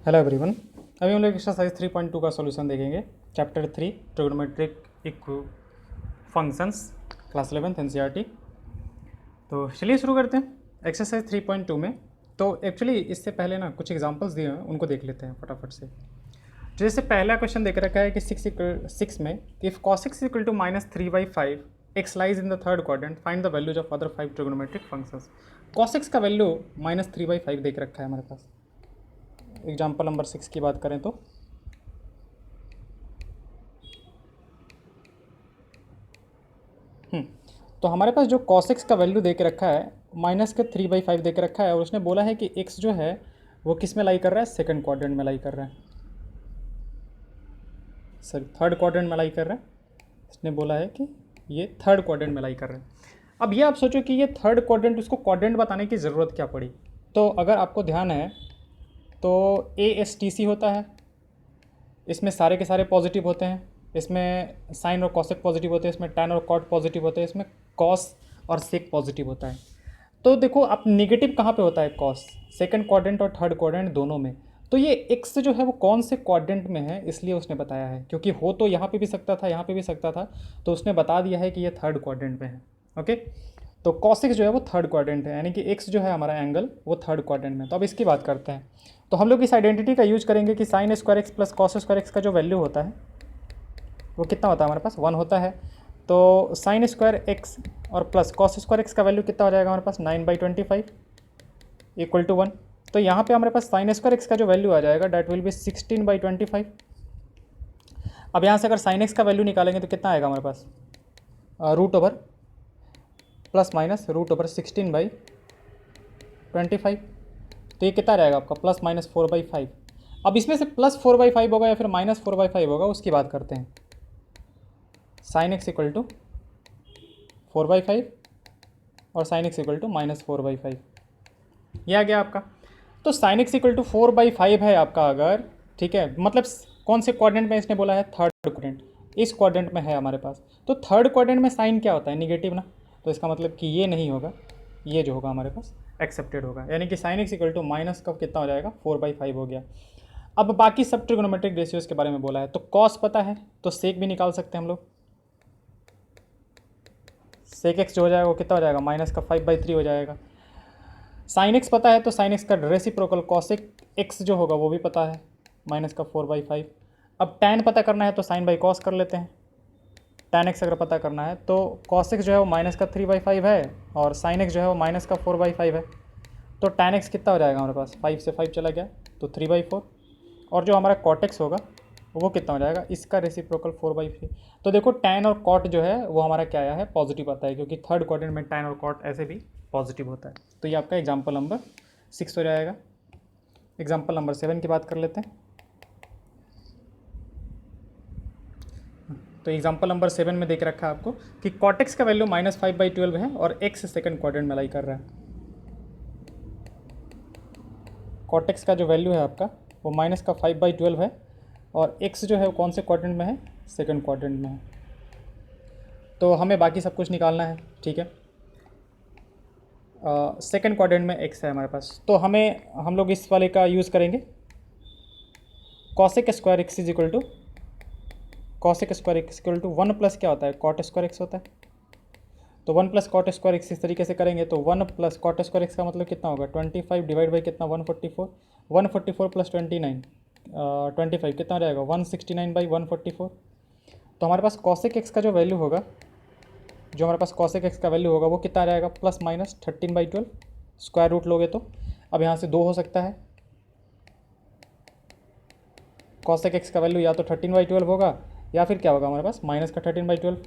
Hello everyone. अभी हम लोग एक्सरसाइज 3.2 का सॉल्यूशन देखेंगे। चैप्टर 3 ट्रिग्नोमेट्रिक इक्व फंक्शंस, क्लास 11th एनसीईआरटी। तो चलिए शुरू करते हैं एक्सरसाइज 3.2 में। तो एक्चुअली इससे पहले ना कुछ एग्जांपल्स दिए हैं, उनको देख लेते हैं फटाफट से। जैसे पहला क्वेश्चन देख रखा है कि 6 में if cos x equal to -3/5 x lies in the third quadrant find the values of other 5 trigonometric functions. cos x का वैल्यू -3/5 देख रखा है हमारे पास। एग्जाम्पल नंबर 6 की बात करें तो तो हमारे पास जो cos x का वैल्यू दे के रखा है -3/5 दे के रखा है, और उसने बोला है कि x जो है वो किस में लाई कर रहा है, सेकंड क्वाड्रेंट में लाई कर रहा है, सॉरी थर्ड क्वाड्रेंट में लाई कर रहा है। इसने बोला है कि ये थर्ड क्वाड्रेंट में लाई कर रहा है। अब ये आप सोचो कि ये थर्ड क्वाड्रेंट, उसको क्वाड्रेंट बताने की ज़रूरत क्या पड़ी। तो अगर आपको ध्यान है तो ASTC होता है, इसमें सारे के सारे पॉजिटिव होते हैं, इसमें साइन और कॉसेक पॉजिटिव होते हैं, इसमें टैन और कॉट पॉजिटिव होते हैं, इसमें कॉस और सेक पॉजिटिव होता है। तो देखो आप नेगेटिव कहाँ पे होता है, कॉस सेकंड क्वाड्रेंट और थर्ड क्वाड्रेंट दोनों में। तो ये एक्स जो है वो कौन से क्वाड्रेंट में है, इसलिए उसने बताया है, क्योंकि हो तो यहाँ पे भी सकता था, यहाँ पे भी सकता था, तो उसने बता दिया है कि ये थर्ड क्वाड्रेंट में है। ओके, तो कॉसिक्स जो है वो थर्ड क्वाड्रेंट है, यानी कि एक्स जो है हमारा एंगल वो थर्ड क्वाड्रेंट में। तो अब इसकी बात करते हैं। तो हम लोग इस आइडेंटिटी का यूज करेंगे कि sine square x plus cos square x का जो वैल्यू होता है वो कितना होता है हमारे पास, 1 होता है। तो साइन स्क्वायर एक्स और प्लस कॉस स्क्वायर एक्स का वैल्यू कितना हो जाएगा हमारे पास, 9/25 इक्वल टू 1। तो यहाँ पे हमारे पास साइन स्क्वायर एक्स का जो वैल्यू आ जाएगा डैट विल बी 16/25। अब यहाँ से अगर साइन एक्स का वैल्यू निकालेंगे तो कितना आएगा हमारे पास, root over plus minus root over 16/25। तो ये कितना रहेगा आपका, +-4/5। अब इसमें से +4/5 होगा या फिर -4/5 होगा, उसकी बात करते हैं। साइन एक्स इक्वल टू 4/5 और साइन एक्स इक्वल टू -4/5, ये आ गया आपका। तो साइन एक्स इक्वल टू 4/5 है आपका अगर, ठीक है, मतलब कौन से क्वाड्रेंट में इसने बोला है, थर्ड क्वाड्रेंट, इस क्वाड्रेंट में है हमारे पास। तो थर्ड क्वाड्रेंट में साइन क्या होता है, निगेटिव ना, तो इसका मतलब कि ये नहीं होगा, ये जो होगा हमारे पास एक्सेप्टेड होगा, यानी कि sine x equal to minus का कितना हो जाएगा, 4/5 हो गया। अब बाकी सब ट्रिग्नोमेट्रिक रेशियोज के बारे में बोला है, तो कॉस पता है तो सेक भी निकाल सकते हैं हम लोग। सेक एक्स जो हो जाएगा वो कितना हो जाएगा, -5/3 हो जाएगा। साइन एक्स पता है तो साइन एक्स का रेसिप्रोकल कॉसेक एक्स जो होगा वो भी पता है, -4/5। अब टैन पता करना है तो साइन बाई कॉस कर लेते हैं। टैन एक्स अगर पता करना है तो कॉस एक्स जो है वो -3/5 है और साइन एक्स जो है वो -4/5 है। तो टैन एक्स कितना हो जाएगा हमारे पास, 5 से 5 चला गया तो 3/4। और जो हमारा कॉट एक्स होगा वो कितना हो जाएगा, इसका रेसिप्रोकल 4/3। तो देखो टैन और कॉट जो है वो हमारा क्या आया है, पॉजिटिव आता है, क्योंकि थर्ड क्वाड्रेंट में टैन और कॉट ऐसे भी पॉजिटिव होता है। तो ये आपका एग्जाम्पल नंबर 6 हो जाएगा। एग्जाम्पल नंबर 7 की बात कर लेते हैं। तो एग्जाम्पल नंबर 7 में देख रखा है आपको कि कॉट एक्स का वैल्यू -5/12 है और एक्स सेकंड क्वाड्रेंट में लाई कर रहा है। कॉट एक्स का जो वैल्यू है आपका वो -5/12 है और एक्स जो है वो कौन से क्वाड्रेंट में है, सेकंड क्वाड्रेंट में है। तो हमें बाकी सब कुछ निकालना है, ठीक है। सेकंड क्वाड्रेंट में एक्स है हमारे पास, तो हम लोग इस वाले का यूज़ करेंगे। Cosec square x is equal to, cosec square x equal to 1 plus क्या होता है, कॉट स्क्वायर एक्स होता है। तो 1 प्लस कॉट स्क्वायर एक्स इस तरीके से करेंगे तो 1 प्लस कॉट स्क्वायर एक्स का मतलब कितना होगा, 25 डिवाइड बाई कितना, 144, 144 प्लस 29 25 कितना हो जाएगा, 169/144। तो हमारे पास कॉसेक एक्स का जो वैल्यू होगा, जो हमारे पास कॉसेक एक्स का वैल्यू होगा वो कितना आ जाएगा, +-13/12, स्क्वायर रूट लोगे तो। अब यहाँ से 2 हो सकता है, कॉसेक एक्स का वैल्यू या तो 13/12 होगा या फिर क्या होगा हमारे पास, -13/12।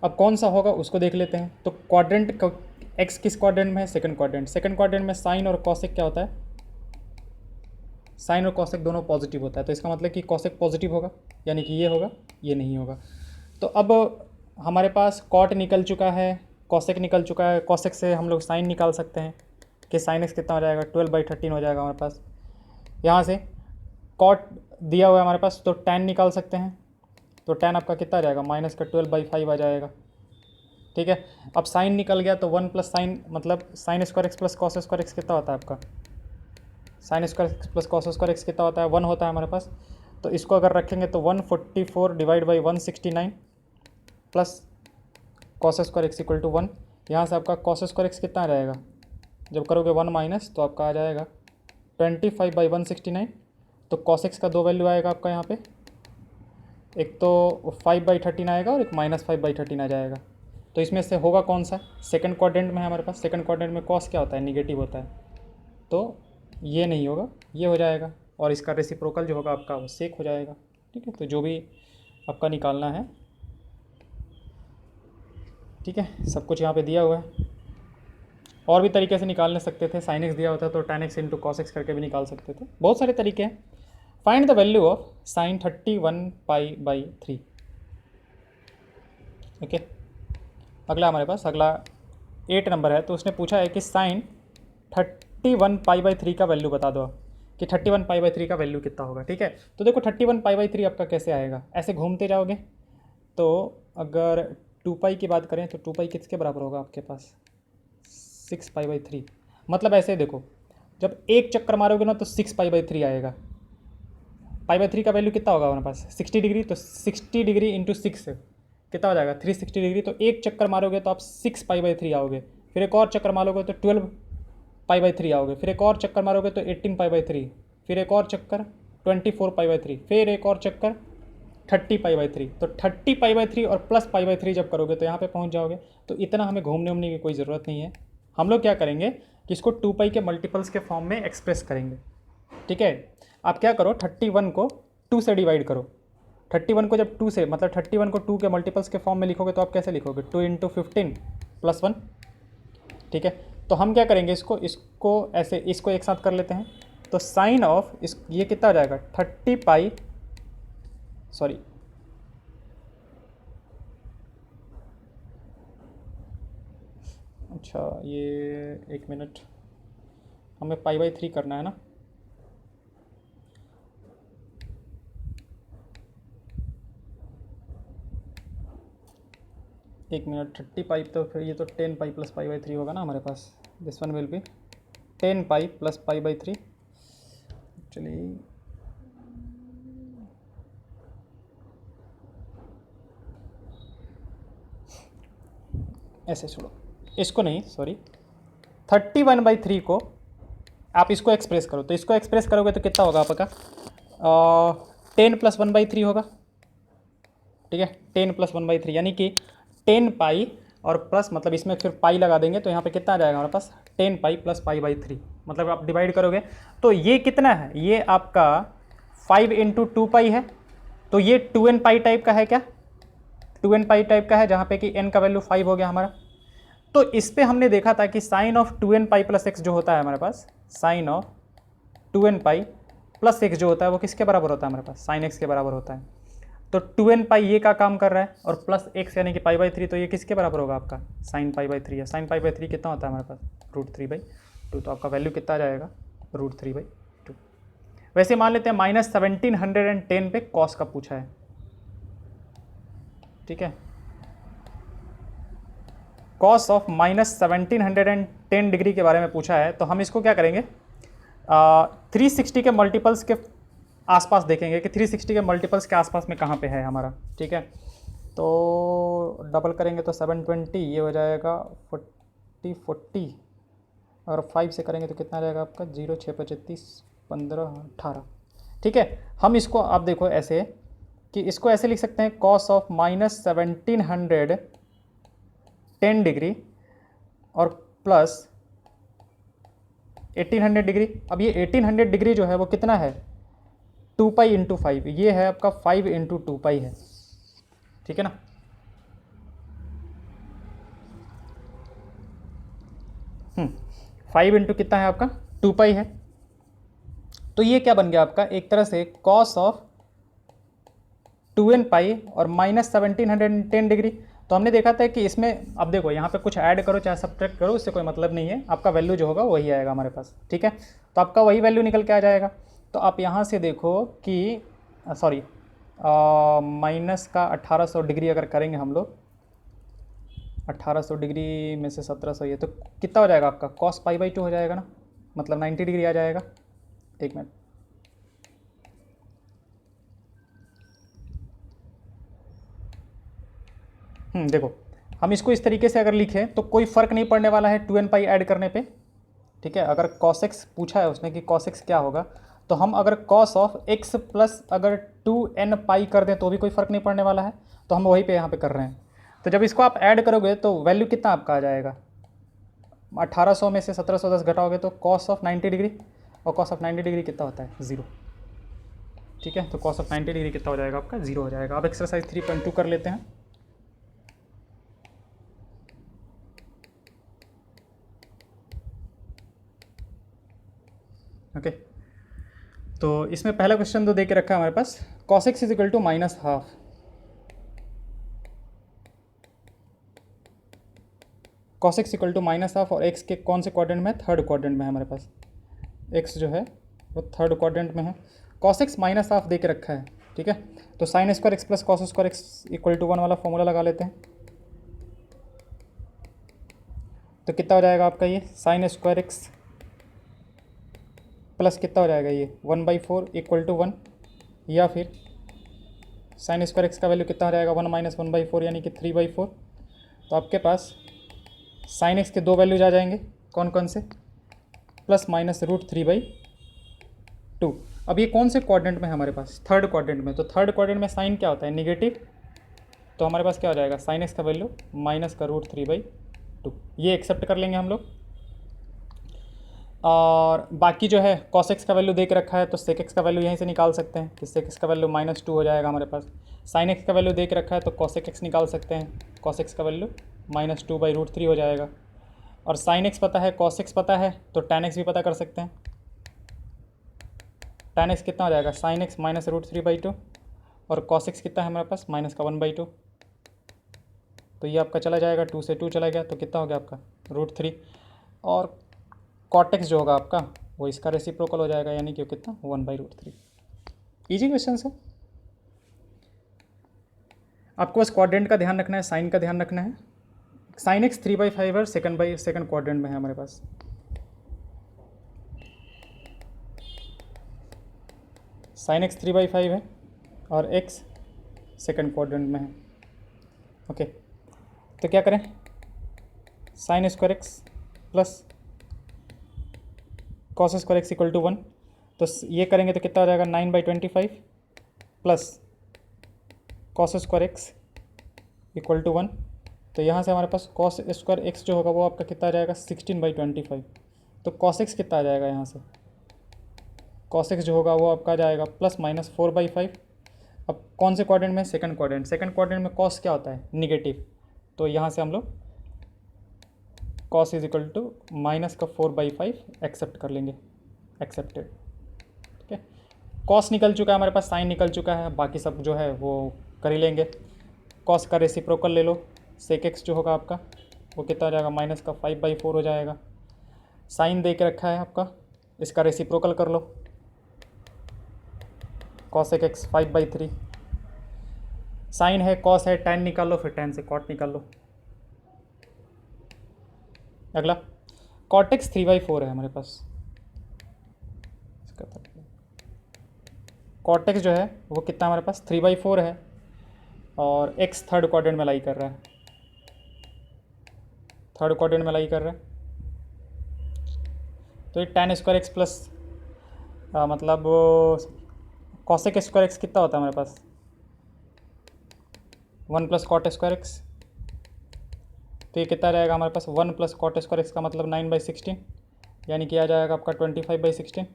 अब कौन सा होगा उसको देख लेते हैं। तो क्वाड्रेंट एक्स किस क्वाड्रेंट में है, सेकंड क्वाड्रेंट। सेकंड क्वाड्रेंट में साइन और कॉसेक क्या होता है, साइन और कॉसेक दोनों पॉजिटिव होता है, तो इसका मतलब कि कॉसेक पॉजिटिव होगा, यानी कि ये होगा, ये नहीं होगा। तो अब हमारे पास कॉट निकल चुका है, कॉसेक निकल चुका है, कॉसेक से हम लोग साइन निकाल सकते हैं कि साइन एक्स कितना हो जाएगा, 12/13 हो जाएगा हमारे पास। यहाँ से कॉट दिया हुआ है हमारे पास, तो टैन निकाल सकते हैं। तो टैन आपका कितना आ जाएगा, -12/5 आ जाएगा। ठीक है। अब साइन निकल गया तो 1 प्लस साइन मतलब sine square x plus cos square x कितना होता है आपका, sine square x plus cos square x कितना होता है, 1 होता है हमारे पास। तो इसको अगर रखेंगे तो 144 divide by 169 plus cos square x equal to 1। यहाँ से आपका कॉस स्क्वायर एक्स कितना आ जाएगा, जब करोगे 1 माइनस तो आपका आ जाएगा 25 बाई 169। तो कॉस एक्स का दो वैल्यू आएगा आपका यहाँ पे, एक तो 5/13 आएगा और एक -5/13 आ जाएगा। तो इसमें से होगा कौन सा, सेकंड क्वाड्रेंट में है हमारे पास, सेकंड क्वाड्रेंट में कॉस क्या होता है, निगेटिव होता है, तो ये नहीं होगा, ये हो जाएगा। और इसका रेसिप्रोकल जो होगा आपका वो सेक हो जाएगा। ठीक है, तो जो भी आपका निकालना है, ठीक है, सब कुछ यहाँ पे दिया हुआ है। और भी तरीके से निकालने सकते थे, साइन एक्स दिया होता तो tan x into cos x करके भी निकाल सकते थे, बहुत सारे तरीके हैं। Find the value of sine 31π/3। Okay, अगला हमारे पास अगला 8 नंबर है। तो उसने पूछा है कि साइन 31π/3 का वैल्यू बता दो कि 31π/3 का वैल्यू कितना होगा। ठीक है, तो देखो 31π/3 आपका कैसे आएगा, ऐसे घूमते जाओगे। तो अगर 2π की बात करें तो 2π किसके बराबर होगा आपके पास, 6π/3। मतलब ऐसे देखो, जब एक चक्कर मारोगे ना तो 6π/3 आएगा। π/3 का वैल्यू कितना होगा हमारे पास, 60 डिग्री। तो 60 डिग्री इंटू 6 कितना हो जाएगा, 360 डिग्री। तो एक चक्कर मारोगे तो आप 6π/3 आओगे। फिर एक और चक्कर मारोगे तो 12π/3 आओगे। फिर एक और चक्कर मारोगे तो 18π/3। फिर एक और चक्कर 24π/3। फिर एक और चक्कर 30π/3। तो 30π/3 और प्लस π/3 जब करोगे तो यहाँ पे पहुँच जाओगे। तो इतना हमें घूमने उमने की कोई ज़रूरत नहीं है। हम लोग क्या करेंगे कि इसको 2π के मल्टीपल्स के फॉर्म में एक्सप्रेस करेंगे। ठीक है, आप क्या करो, 31 को 2 से डिवाइड करो। 31 को जब 2 से मतलब 31 को 2 के मल्टीपल्स के फॉर्म में लिखोगे तो आप कैसे लिखोगे, 2 × 15 + 1। ठीक है, तो हम क्या करेंगे, इसको ऐसे इसको एक साथ कर लेते हैं। तो साइन ऑफ इस ये कितना हो जाएगा, 30π, सॉरी अच्छा ये 1 मिनट, हमें π/3 करना है ना। एक मिनट, 30π तो फिर ये तो 10π + π/3 होगा ना हमारे पास। This one will be 10π + π/3। चलिए ऐसे छोड़ो, इसको नहीं, सॉरी 31/3 को आप इसको एक्सप्रेस करो। तो इसको एक्सप्रेस करोगे तो कितना होगा आपका, 10 + 1/3 होगा। ठीक है, 10 + 1/3 यानी कि 10π और प्लस मतलब इसमें फिर पाई लगा देंगे तो यहाँ पे कितना आ जाएगा हमारे पास, 10π + π/3। मतलब आप डिवाइड करोगे तो ये कितना है, ये आपका 5 × 2π है। तो ये 2nπ टाइप का है क्या, 2nπ टाइप का है, जहाँ पे कि n का वैल्यू 5 हो गया हमारा। तो इस पे हमने देखा था कि साइन ऑफ 2nπ + x जो होता है हमारे पास, साइन ऑफ 2nπ + x जो होता है वो किसके बराबर होता है हमारे पास, साइन x के बराबर होता है। तो 2nπ ये का काम कर रहा है और प्लस x यानी कि π/3, तो ये किसके बराबर होगा आपका, साइन π/3 है। साइन π/3 कितना होता है हमारे पास, √3/2। तो आपका वैल्यू कितना आ जाएगा, √3/2। वैसे मान लेते हैं -1710 पे कॉस का पूछा है। ठीक है, कॉस ऑफ -1710 डिग्री के बारे में पूछा है। तो हम इसको क्या करेंगे, 360 के मल्टीपल्स के आसपास देखेंगे कि 360 के मल्टीपल्स के आसपास में कहाँ पे है हमारा। ठीक है, तो डबल करेंगे तो 720, ये हो जाएगा 40 और 5 से करेंगे तो कितना आ जाएगा आपका, 0 6 35 15 18। ठीक है, हम इसको आप देखो ऐसे कि इसको ऐसे लिख सकते हैं, कॉस ऑफ -1710 डिग्री और प्लस 1800 डिग्री। अब ये 1800 डिग्री जो है वो कितना है, 2π × 5, ये है आपका 5 × 2π है। ठीक है ना, फाइव इंटू कितना है आपका, 2π है। तो ये क्या बन गया आपका, एक तरह से कॉस ऑफ 2nπ और -1710 डिग्री। तो हमने देखा था कि इसमें अब देखो यहाँ पे कुछ ऐड करो चाहे सब्ट्रैक्ट करो, उससे कोई मतलब नहीं है, आपका वैल्यू जो होगा वही आएगा हमारे पास। ठीक है, तो आपका वही वैल्यू निकल के आ जाएगा। तो आप यहाँ से देखो कि सॉरी माइनस का 1800 डिग्री अगर करेंगे हम लोग, 1800 डिग्री में से 1700 ये तो कितना हो जाएगा आपका cos π/2 हो जाएगा ना, मतलब 90 डिग्री आ जाएगा। एक मिनट, देखो हम इसको इस तरीके से अगर लिखें तो कोई फ़र्क नहीं पड़ने वाला है 2n पाई ऐड करने पे, ठीक है। अगर cos x पूछा है उसने कि cos x क्या होगा, तो हम अगर cos ऑफ x प्लस अगर 2n पाई कर दें तो भी कोई फ़र्क नहीं पड़ने वाला है, तो हम वही पे यहाँ पे कर रहे हैं। तो जब इसको आप ऐड करोगे तो वैल्यू कितना आपका आ जाएगा, 1800 में से 1710 घटाओगे तो cos ऑफ 90 डिग्री, और cos ऑफ 90 डिग्री कितना होता है 0, ठीक है। तो cos ऑफ 90 डिग्री कितना हो जाएगा आपका 0 हो जाएगा। अब एक्सरसाइज 3.2 कर लेते हैं। ओके, तो इसमें पहला क्वेश्चन तो दे के रखा है हमारे पास, cos x is equal to -12, cos x equal to -12 और x के कौन से क्वाड्रेंट में है, थर्ड क्वाड्रेंट में है हमारे पास, x जो है वो थर्ड क्वाड्रेंट में है। cos x -12 दे के रखा है, ठीक है। तो sin square x plus cos square x equal to 1 वाला फॉर्मूला लगा लेते हैं। तो कितना हो जाएगा आपका ये sin स्क्वायर x प्लस कितना हो जाएगा ये 1/4 इक्वल टू 1, या फिर sin स्क्वायर x का वैल्यू कितना हो जाएगा 1 माइनस 1/4 यानी कि 3/4। तो आपके पास sin x के दो वैल्यूज आ जाएंगे, कौन कौन से, प्लस माइनस √3/2। अब ये कौन से क्वाड्रेंट में है हमारे पास, थर्ड क्वाड्रेंट में। तो थर्ड क्वाड्रेंट में साइन क्या होता है नेगेटिव, तो हमारे पास क्या हो जाएगा sin x का वैल्यू माइनस का √3/2, ये एक्सेप्ट कर लेंगे हम लोग। और बाकी जो है cos x का वैल्यू देख रखा है तो sec x का वैल्यू यहीं से निकाल सकते हैं कि sec x का वैल्यू -2 हो जाएगा हमारे पास। sin x का वैल्यू देख रखा है तो cos x निकाल सकते हैं, cos x का वैल्यू -2/√3 हो जाएगा। और sin x पता है, cos x पता है, तो tan x भी पता कर सकते हैं। tan x कितना हो जाएगा sin x -√3/2, और cos x कितना है हमारे पास -1/2। तो ये आपका चला जाएगा, 2 से 2 चला गया तो कितना हो गया आपका √3। और cot x जो होगा आपका वो इसका रेसिप्रोकल हो जाएगा, यानी कि कितना 1/√3। इजी क्वेश्चन है। आपको बस क्वाड्रेंट का ध्यान रखना है, साइन का ध्यान रखना है। sin x 3/5 और सेकंड क्वाड्रेंट में है हमारे पास। sin x 3/5 है और x सेकंड क्वाड्रेंट में है। ओके, तो क्या करें, sin square x plus cos square x equal to 1, तो ये करेंगे तो कितना हो जाएगा 9/25 plus cos square x equal to 1। तो यहाँ से हमारे पास cos स्क्वायर x जो होगा वो आपका कितना आ जाएगा 16/25। तो cos x कितना आ जाएगा यहाँ से, cos x जो होगा वो आपका आ जाएगा +-4/5। अब कौन से क्वाड्रेंट में, सेकंड क्वाड्रेंट। सेकंड क्वाड्रेंट में cos क्या होता है निगेटिव, तो यहाँ से हम लोग cos is equal to -4/5 accept कर लेंगे, एक्सेप्टेड, ठीक है। cos निकल चुका है हमारे पास, साइन निकल चुका है, बाकी सब जो है वो कर ही लेंगे। cos का रेसिप्रोकल ले लो, sec x जो होगा आपका वो कितना हो जाएगा -5/4 हो जाएगा। साइन दे के रखा है आपका, इसका रेसिप्रोकल कर लो, cos x 5/3। साइन है, cos है, tan निकाल लो, फिर tan से cot निकाल लो। अगला cot x 3/4 है हमारे पास, cot x जो है वो कितना हमारे पास 3/4 है, और x थर्ड क्वाड्रेंट में लाई कर रहा है, थर्ड क्वाड्रेंट में लाई कर रहा है। तो ये tan स्क्वायर x प्लस मतलब cosec स्क्वायर x कितना होता है हमारे पास 1 + cot स्क्वायर x। तो ये कितना रहेगा हमारे पास 1 + cot स्क्वायर x का मतलब 9/16, यानी कि आ जाएगा आपका 25/16।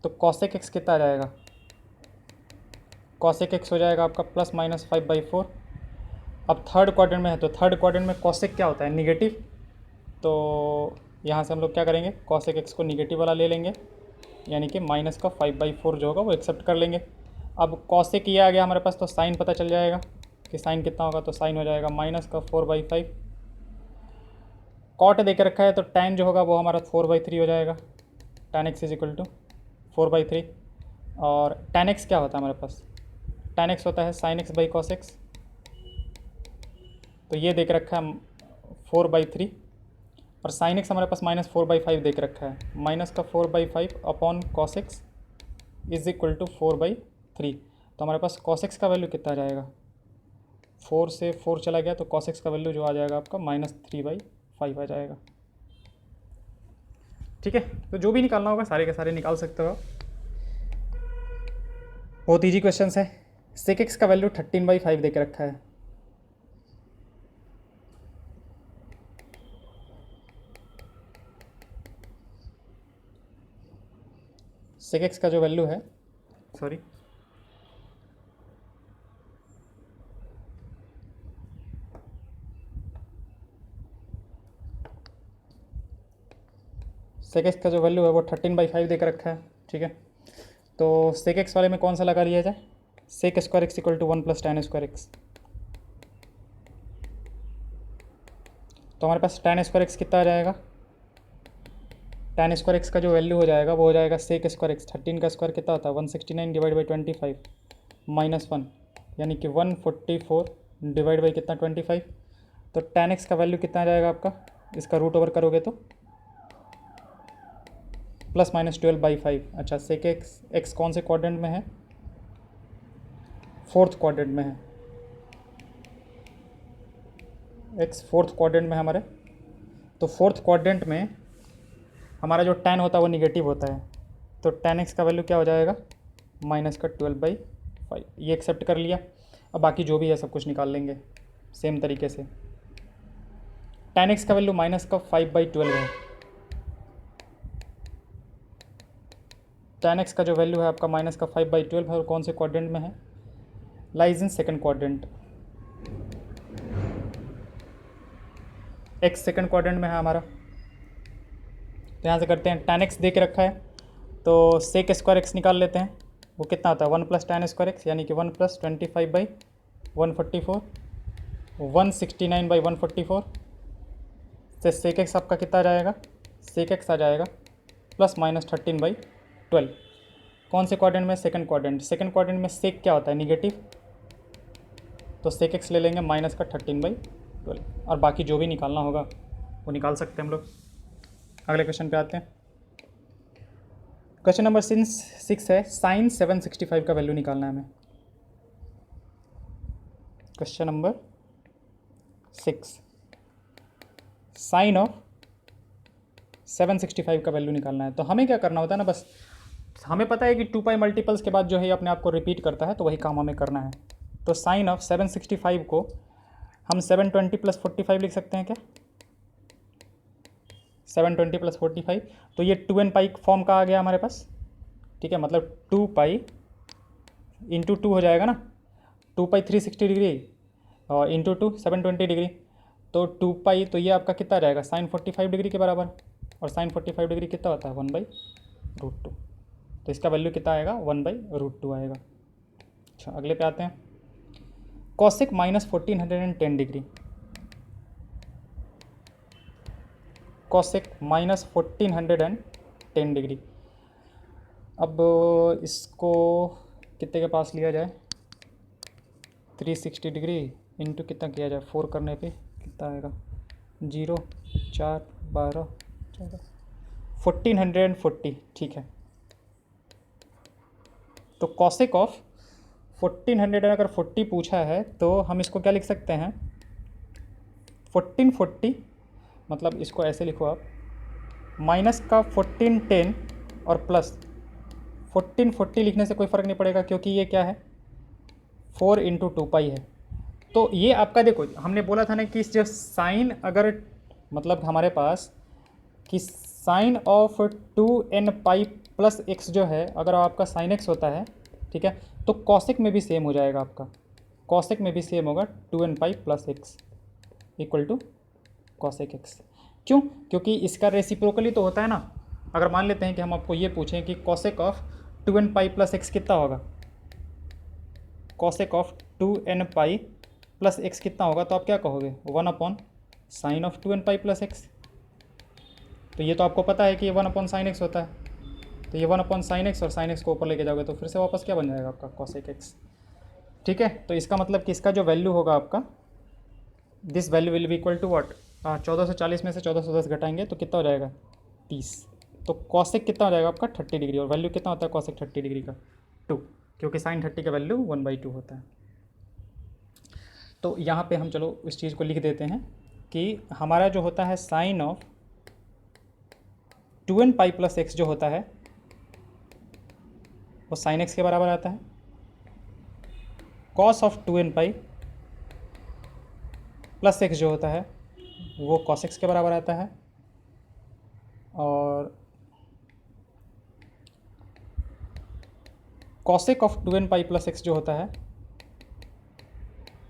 तो cosec x कितना आ जाएगा, cosec x हो जाएगा आपका +-5/4। अब थर्ड क्वाड्रेंट में है तो थर्ड क्वाड्रेंट में cosec क्या होता है निगेटिव, तो यहाँ से हम लोग क्या करेंगे cosec x को निगेटिव वाला ले लेंगे, यानी कि -5/4 जो होगा वो एक्सेप्ट कर लेंगे। अब cosec ये आ गया हमारे पास, तो साइन पता चल जाएगा कि साइन कितना होगा, तो साइन हो जाएगा -4/5। cot देख रखा है तो tan जो होगा वो हमारा 4/3 हो जाएगा, tan x is equal to 4/3। और tan x क्या होता है हमारे पास, tan x होता है sin x/cos x, तो ये देख रखा है 4/3, और साइन एक्स हमारे पास -4/5 देख रखा है, माइनस का 4/5 upon cos x is equal to 4/3। तो हमारे पास कॉस एक्स का वैल्यू कितना आ जाएगा, 4 से 4 चला गया तो कॉस एक्स का वैल्यू जो आ जाएगा आपका -3/5 आ जाएगा। ठीक है, तो जो भी निकालना होगा सारे के सारे निकाल सकते हो आप। बहुत ईजी क्वेश्चन है। सेक एक्स का वैल्यू 13/5 देके रखा है। सेक एक्स का जो वैल्यू है, सॉरी सेक एक्स का जो वैल्यू है वो 13/5 देकर रखा है। ठीक है, तो सेक एक्स वाले में कौन सा लगा लिया जाए, sec square x equal to 1 + tan square x. तो हमारे पास tan स्क्वायर एक्स कितना आ जाएगा, tan स्क्वायर एक्स का जो वैल्यू हो जाएगा वो हो जाएगा सेक स्क्वायर एक्स, 13 का स्क्वायर कितना होता है 169 डिवाइड बाई 25 -1, यानी कि 144 डिवाइड बाई कितना 25। तो tan एक्स का वैल्यू कितना आ जाएगा आपका, इसका रूट ओवर करोगे तो ±12/5। अच्छा, सेक एक्स कौन से क्वाड्रेंट में है, 4th क्वाड्रेंट में है, एक्स 4th क्वाड्रेंट में हमारे। तो 4th क्वाड्रेंट में हमारा जो tan होता है वो निगेटिव होता है, तो tan एक्स का वैल्यू क्या हो जाएगा -12/5। ये एक्सेप्ट कर लिया। अब बाकी जो भी है सब कुछ निकाल लेंगे सेम तरीके से। tan एक्स का वैल्यू -5/12 है। tan एक्स का जो वैल्यू है आपका -5/12 है, और कौन से क्वाड्रेंट में है, lies in second quadrant. X second quadrant में है हमारा। तो यहाँ से करते हैं, tan एक्स दे के रखा है तो सेक स्क्वायर एक्स निकाल लेते हैं। वो कितना आता है 1 + tan स्क्वायर एक्स, यानी कि 1 + 25/144, 169/144 से सेक एक्स आपका कितना आ जाएगा, सेक एक्स आ जाएगा ±13/12। कौन से क्वाड्रेंट में, सेकंड क्वाड्रेंट। सेकंड क्वाड्रेंट में सेक क्या होता है निगेटिव, तो सेक एक्स ले लेंगे -13/12, और बाकी जो भी निकालना होगा वो निकाल सकते हैं हम लोग। अगले क्वेश्चन पे आते हैं। क्वेश्चन नंबर 6 है, साइन 765 का वैल्यू निकालना है हमें। क्वेश्चन नंबर 6, साइन ऑफ 765 का वैल्यू निकालना है। तो हमें क्या करना होता है ना, बस हमें पता है कि 2π मल्टीपल्स के बाद जो है अपने आप को रिपीट करता है, तो वही काम हमें करना है। तो साइन ऑफ 765 को हम 720 + 45 लिख सकते हैं क्या, 720 + 45, तो ये 2nπ फॉर्म का आ गया हमारे पास। ठीक है, मतलब 2π × 2 हो जाएगा ना, 2π 360 डिग्री और × 2 720 डिग्री, तो 2π, तो ये आपका कितना रहेगा sin 45 डिग्री के बराबर, और sin 45 डिग्री कितना होता है 1/√2। तो इसका वैल्यू कितना आएगा 1/√2 आएगा। अच्छा, अगले पे आते हैं। Cosec -1410 degree, cosec -1410 degree. अब इसको कितने के पास लिया जाए, 360 डिग्री इंटू कितना किया जाए, 4 करने पे कितना आएगा 0 4 12 14 1440। ठीक है, तो कॉसेक ऑफ 1400 अगर 40 पूछा है तो हम इसको क्या लिख सकते हैं 1440, मतलब इसको ऐसे लिखो आप, माइनस का 1410 और प्लस 1440 लिखने से कोई फ़र्क नहीं पड़ेगा, क्योंकि ये क्या है 4 × 2π है। तो ये आपका देखो, हमने बोला था ना कि जो साइन अगर मतलब हमारे पास कि साइन ऑफ 2nπ + x जो है, अगर आपका साइन x होता है, ठीक है, तो कॉसेक में भी सेम हो जाएगा आपका, कॉसेक में भी सेम होगा 2nπ + x equal to cosec x। क्यों, क्योंकि इसका रेसिप्रोकली तो होता है ना। अगर मान लेते हैं कि हम आपको ये पूछें कि कॉसेक ऑफ 2nπ + x कितना होगा, कॉसेक ऑफ 2nπ + x कितना होगा, तो आप क्या कहोगे 1/sin ऑफ 2nπ + x। तो ये तो आपको पता है कि ये 1/sin x होता है, तो ये 1/sin x और sin x को ऊपर लेके जाओगे तो फिर से वापस क्या बन जाएगा आपका cosec x। ठीक है, तो इसका मतलब कि इसका जो वैल्यू होगा आपका this value will be equal to what, 1440 में से 1410 घटाएंगे तो कितना हो जाएगा 30। तो कॉसेक कितना हो जाएगा आपका 30 डिग्री, और वैल्यू कितना होता है कॉसेक 30 डिग्री का 2, क्योंकि साइन 30 का वैल्यू 1/2 होता है। तो यहाँ पे हम चलो इस चीज़ को लिख देते हैं कि हमारा जो होता है sine of 2n pi plus x जो होता है वो साइन एक्स के बराबर आता है, cos of 2n pi plus x जो होता है वो कॉस एक्स के बराबर आता है, और cosec of 2n pi plus x जो होता है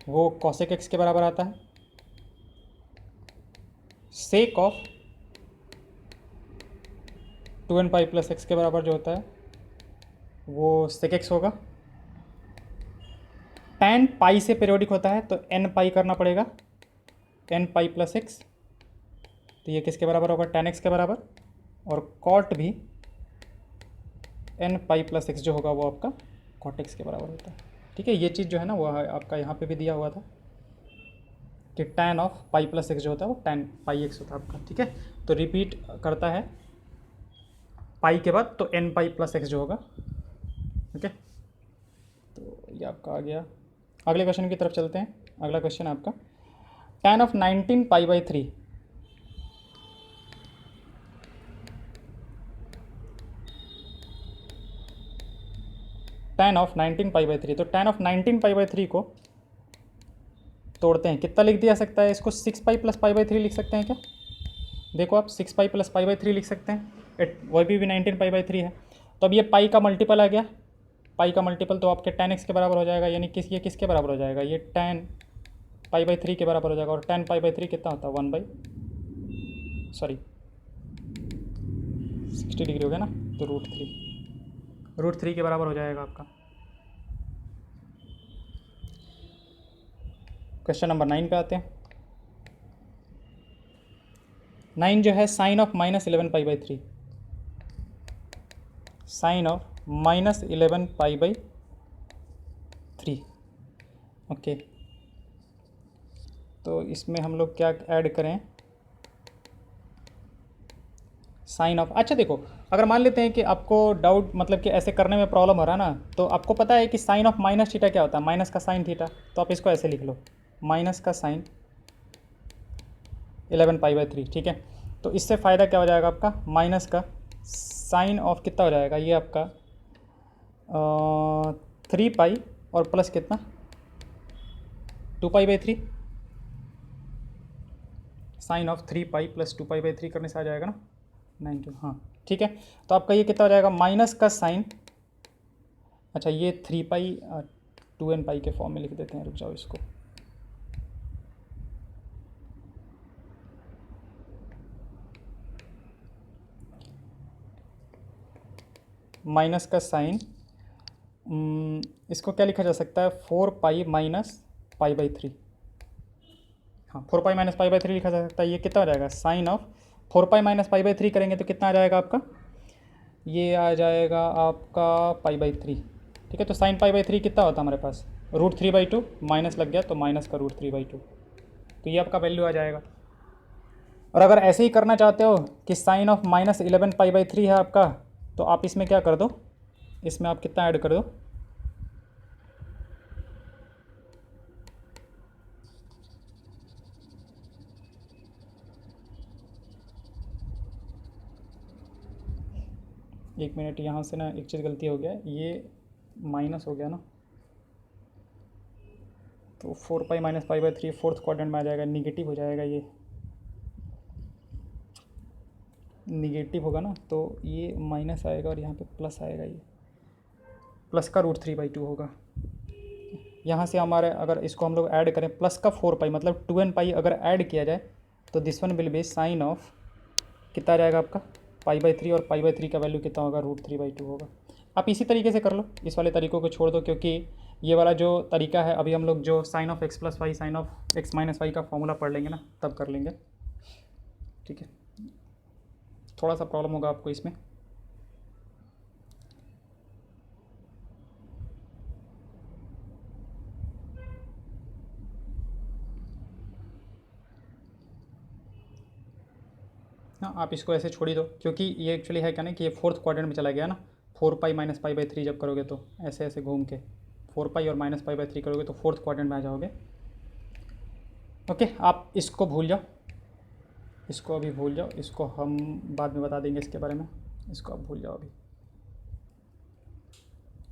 वो कॉसेक एक्स के बराबर आता है, sake of 2n pi plus x के बराबर जो होता है वो सेक एक्स होगा। tan पाई से पीरियोडिक होता है तो n पाई करना पड़ेगा, n पाई प्लस एक्स, तो ये किसके बराबर होगा tan x के बराबर, और कॉट भी n पाई प्लस एक्स जो होगा वो आपका कॉट एक्स के बराबर होता है। ठीक है, ये चीज़ जो है ना वो आपका यहाँ पे भी दिया हुआ था कि tan of pi plus x जो होता है वो tan पाई एक्स होता है आपका। ठीक है, तो रिपीट करता है पाई के बाद तो n पाई प्लस एक्स जो होगा। ठीक है, तो ये आपका आ गया। अगले क्वेश्चन की तरफ चलते हैं। अगला क्वेश्चन आपका tan of 19 pi by 3, tan of 19 pi by 3, तो tan ऑफ 19 पाई बाई 3 को तोड़ते हैं, कितना लिख दिया सकता है इसको, 6 पाई प्लस पाई बाई 3 लिख सकते हैं क्या? देखो आप 6 पाई प्लस पाई बाई 3 लिख सकते हैं, वही भी 19 पाई बाई 3 है। तो अब ये पाई का मल्टीपल आ गया, पाई का मल्टीपल तो आपके tan x के बराबर हो जाएगा, यानी ये किसके बराबर हो जाएगा, ये tan पाई बाई 3 के बराबर हो जाएगा, और tan पाई बाई 3 कितना होता है 60 डिग्री हो गया ना, तो रूट थ्री के बराबर हो जाएगा आपका। क्वेश्चन नंबर 9 पे आते हैं। 9 जो है sine of -11 pi by 3, sine of -11 pi by 3। Okay, तो इसमें हम लोग क्या ऐड करें, साइन ऑफ, अच्छा देखो अगर मान लेते हैं कि आपको डाउट मतलब कि ऐसे करने में प्रॉब्लम हो रहा है ना, तो आपको पता है कि साइन ऑफ माइनस थीटा क्या होता है, माइनस का साइन थीटा, तो आप इसको ऐसे लिख लो माइनस का साइन 11 पाई बाई 3। ठीक है, तो इससे फ़ायदा क्या हो जाएगा आपका, माइनस का साइन ऑफ कितना हो जाएगा ये आपका 3 पाई और प्लस कितना 2 pi by 3, sine of 3 pi plus 2 pi by 3 करने से आ जाएगा ना 90। हाँ ठीक है, तो आपका ये कितना हो जाएगा माइनस का साइन, अच्छा ये 3 पाई 2n पाई के फॉर्म में लिख देते हैं, रुक जाओ इसको, माइनस का साइन, इसको क्या लिखा जा सकता है 4 पाई माइनस पाई बाई 3, हाँ 4 पाई माइनस पाई बाई 3 लिखा जा सकता है। ये कितना हो जाएगा sine of 4 pi minus pi by 3 करेंगे तो कितना आ जाएगा आपका, ये आ जाएगा आपका पाई बाई 3। ठीक है, तो साइन पाई बाई 3 कितना होता है हमारे पास √3/2, माइनस लग गया तो माइनस का √3/2, तो ये आपका वैल्यू आ जाएगा। और अगर ऐसे ही करना चाहते हो कि साइन ऑफ -11 पाई बाई 3 है आपका, तो आप इसमें क्या कर दो, इसमें आप कितना ऐड कर दो, एक मिनट, यहाँ से ना एक चीज़ गलती हो गया, ये माइनस हो गया ना, तो 4 pi minus pi by 3 fourth quadrant में आ जाएगा, निगेटिव हो जाएगा, ये निगेटिव होगा ना तो ये माइनस आएगा और यहाँ पे प्लस आएगा, ये प्लस का √3/2 होगा। यहाँ से हमारे अगर इसको हम लोग ऐड करें प्लस का 4 पाई मतलब 2n पाई अगर ऐड किया जाए तो this one will be sine of कितना आ जाएगा आपका पाई बाई 3, और पाई बाई 3 का वैल्यू कितना होगा √3/2 होगा। आप इसी तरीके से कर लो, इस वाले तरीक़ों को छोड़ दो, क्योंकि ये वाला जो तरीका है अभी हम लोग जो sine of x plus y sine of x minus y का फॉर्मूला पढ़ लेंगे ना तब कर लेंगे। ठीक है, थोड़ा सा प्रॉब्लम होगा आपको इसमें। आप इसको ऐसे छोड़ ही दो, क्योंकि ये एक्चुअली है क्या ना कि ये फोर्थ क्वाड्रेंट में चला गया ना। 4 पाई माइनस पाई बाई 3 जब करोगे तो ऐसे ऐसे घूम के 4 पाई और माइनस पाई बाई 3 करोगे तो फोर्थ क्वाड्रेंट में आ जाओगे। ओके, आप इसको भूल जाओ, इसको अभी भूल जाओ, इसको हम बाद में बता देंगे इसके बारे में, इसको आप भूल जाओ अभी।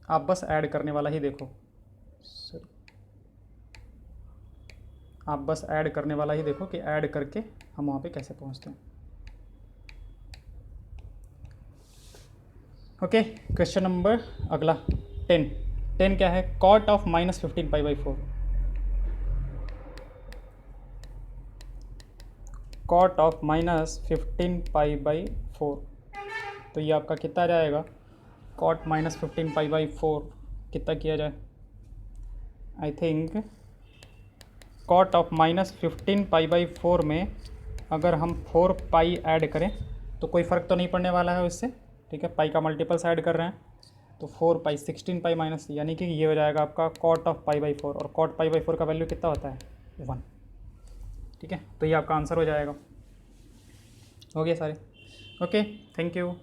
आप बस ऐड करने वाला ही देखो, आप बस ऐड करने वाला ही देखो कि ऐड करके हम वहाँ पे कैसे पहुँचते हैं। ओके, क्वेश्चन नंबर अगला 10 क्या है, cot of -15 pi by 4। Cot of -15 pi by 4, तो ये आपका कितना जाएगा, कॉट -15 पाई बाई 4 कितना किया जाए, I think cot of -15 pi by 4 में अगर हम 4 पाई ऐड करें तो कोई फ़र्क तो नहीं पड़ने वाला है उससे, ठीक है। पाई का मल्टीपल्स ऐड कर रहे हैं तो 4 पाई 16 पाई माइनस, यानी कि ये हो जाएगा आपका कॉट ऑफ पाई बाई 4, और कॉट पाई बाई 4 का वैल्यू कितना होता है 1, ठीक है। तो ये आपका आंसर हो जाएगा। हो गया सारे, ओके, थैंक यू।